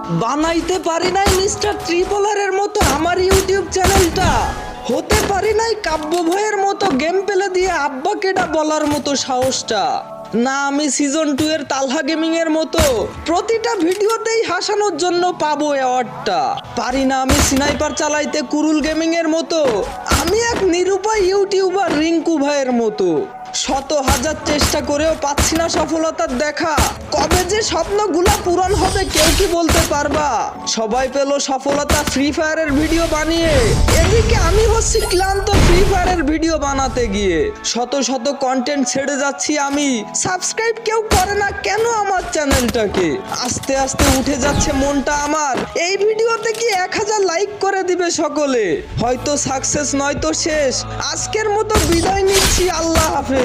বানাইতে পারি নাই মিস্টার ট্রিপলারের মতো আমার ইউটিউব চ্যানেলটা, হতে পারি নাই কাব্য ভয়ের মতো গেম পেলে দিয়ে আব্বা কেডা বলার মতো সাহসটা, না আমি সিজন 2 এর তালহা গেমিং এর মতো প্রতিটা ভিডিওতেই হাসানোর জন্য পাবো অ্যাওয়ার্ডটা, পারি না আমি স্নাইপার চালাইতে কুরুল গেমিং এর মতো, আমি এক নিরুপায় ইউটিউবার রিঙ্কু ভাইয়ের মতো, শত হাজার চেষ্টা করেও পাচ্ছি না সফলতার দেখা, কবে যে স্বপ্নগুলা পূরণ হবে কেউ কি বলতে পারবা? সবাই পেল সফলতা ফ্রি ফায়ারের ভিডিও বানিয়ে, এদিকে আমি হচ্ছি ক্লান্ত ফ্রি ফায়ারের ভিডিও বানাতে গিয়ে, শত শত কন্টেন্ট ছেড়ে যাচ্ছি আমি, সাবস্ক্রাইব কেউ করে না কেন আমার চ্যানেলটাকে, আস্তে আস্তে উঠে যাচ্ছে মনটা আমার, এই ভিডিওতে কি 1000 লাইক করে দিবে সকলে, হয়তো সাকসেস নয়তো শেষ, আজকের মতো বিদায় নিচ্ছি, আল্লাহ হাফেজ।